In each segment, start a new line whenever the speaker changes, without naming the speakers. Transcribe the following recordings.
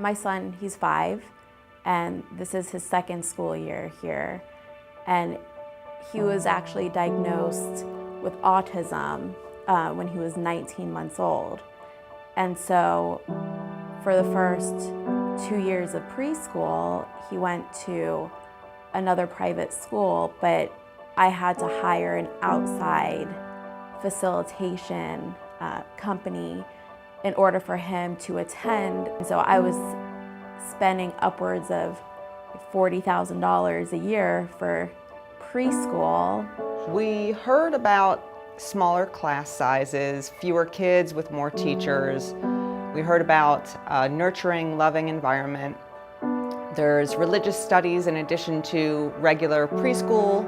my son, he's 5, and this is his second school year here. And he was actually diagnosed with autism when he was 19 months old. And so for the first 2 years of preschool, he went to another private school, but I had to hire an outside facilitation company in order for him to attend. So I was spending upwards of $40,000 a year for preschool.
We heard about smaller class sizes, fewer kids with more teachers. We heard about a nurturing, loving environment. There's religious studies in addition to regular preschool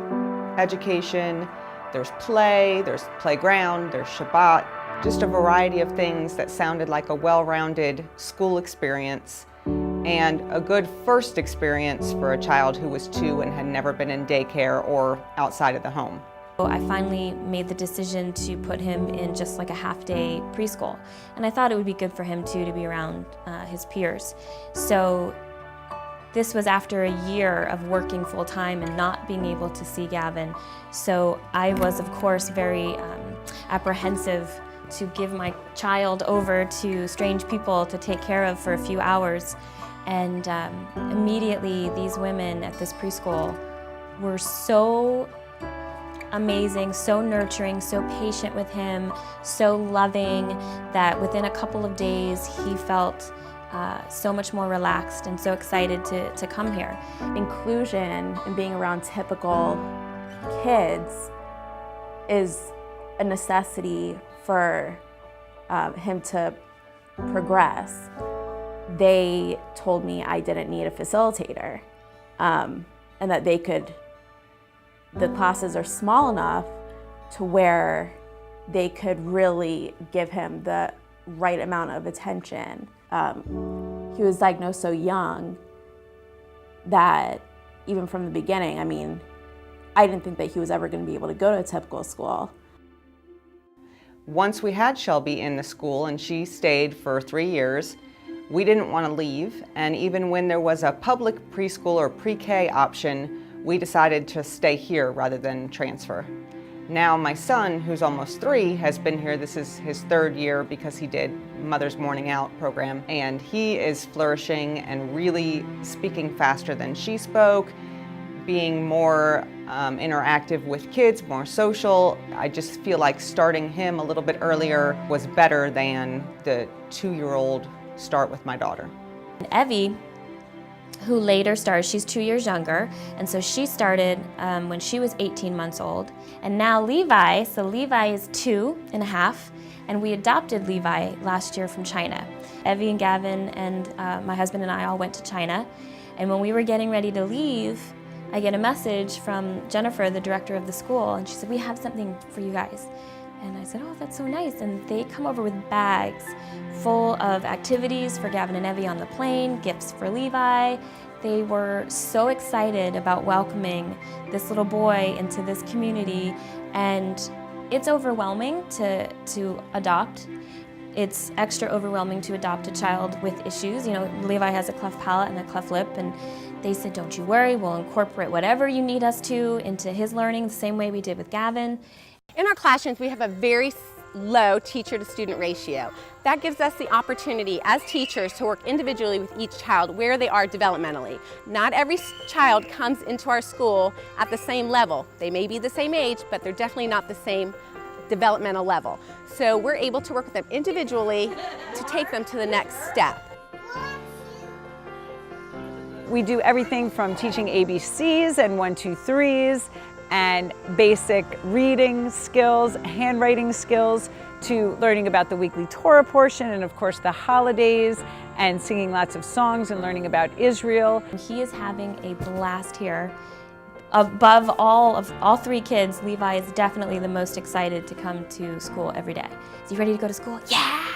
education. There's play, there's playground, there's Shabbat, just a variety of things that sounded like a well-rounded school experience and a good first experience for a child who was 2 and had never been in daycare or outside of the home.
I finally made the decision to put him in just like a half-day preschool, and I thought it would be good for him too to be around his peers. So this was after a year of working full-time and not being able to see Gavin. So I was, of course, very apprehensive to give my child over to strange people to take care of for a few hours. And immediately these women at this preschool were so amazing, so nurturing, so patient with him, so loving, that within a couple of days he felt so much more relaxed and so excited to come here.
Inclusion and being around typical kids is a necessity for him to progress. They told me I didn't need a facilitator, and that the classes are small enough to where they could really give him the right amount of attention. He was diagnosed so young that even from the beginning, I mean, I didn't think that he was ever going to be able to go to a typical school.
Once we had Shelby in the school and she stayed for 3 years, we didn't want to leave, and even when there was a public preschool or pre-K option, we decided to stay here rather than transfer. Now my son, who's almost 3, has been here. This is his 3rd year because he did Mother's Morning Out program, and he is flourishing and really speaking faster than she spoke, being more interactive with kids, more social. I just feel like starting him a little bit earlier was better than the 2-year-old start with my daughter.
Evie, who later started, she's 2 years younger, and so she started when she was 18 months old. And now Levi, so Levi is 2.5, and we adopted Levi last year from China. Evie and Gavin and my husband and I all went to China, and when we were getting ready to leave, I get a message from Jennifer, the director of the school, and she said, "We have something for you guys." And I said, "Oh, that's so nice." And they come over with bags full of activities for Gavin and Evie on the plane, gifts for Levi. They were so excited about welcoming this little boy into this community, and it's overwhelming to adopt. It's extra overwhelming to adopt a child with issues. You know, Levi has a cleft palate and a cleft lip, and they said, "Don't you worry, we'll incorporate whatever you need us to into his learning the same way we did with Gavin."
In our classrooms, we have a very low teacher-to-student ratio. That gives us the opportunity as teachers to work individually with each child where they are developmentally. Not every child comes into our school at the same level. They may be the same age, but they're definitely not the same developmental level. So we're able to work with them individually to take them to the next step.
We do everything from teaching ABCs and 1, 2, 3s and basic reading skills, handwriting skills, to learning about the weekly Torah portion and of course the holidays, and singing lots of songs and learning about Israel.
He is having a blast here. Above all 3 kids, Levi is definitely the most excited to come to school every day. Is he ready to go to school? Yeah!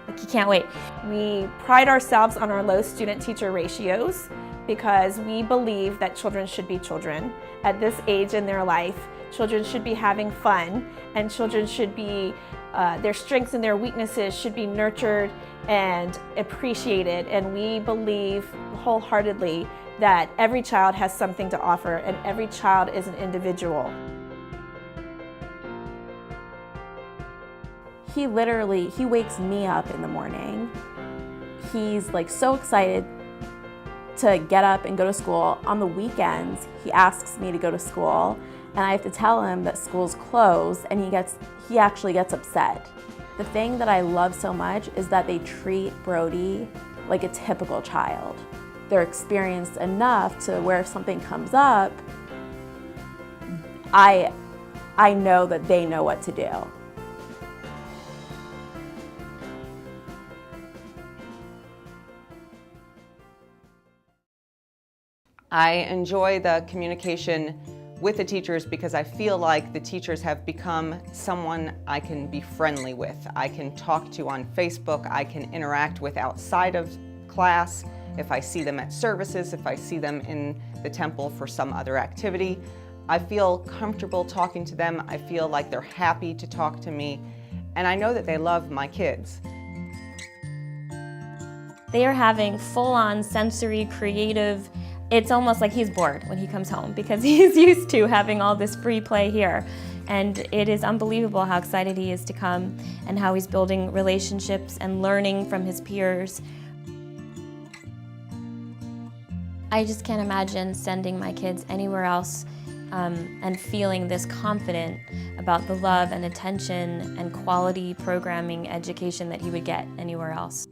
Like, he can't wait.
We pride ourselves on our low student-teacher ratios because we believe that children should be children. At this age in their life, Children should be having fun, and children should be, their strengths and their weaknesses should be nurtured and appreciated. And we believe wholeheartedly that every child has something to offer and every child is an individual.
He wakes me up in the morning. He's like so excited to get up and go to school. On the weekends, he asks me to go to school, and I have to tell him that school's closed, and he actually gets upset. The thing that I love so much is that they treat Brody like a typical child. They're experienced enough to where if something comes up, I know that they know what to do.
I enjoy the communication with the teachers because I feel like the teachers have become someone I can be friendly with. I can talk to on Facebook, I can interact with outside of class, if I see them at services, if I see them in the temple for some other activity. I feel comfortable talking to them, I feel like they're happy to talk to me, and I know that they love my kids.
They are having full-on sensory, creative. It's almost like he's bored when he comes home because he's used to having all this free play here. And it is unbelievable how excited he is to come and how he's building relationships and learning from his peers. I just can't imagine sending my kids anywhere else and feeling this confident about the love and attention and quality programming education that he would get anywhere else.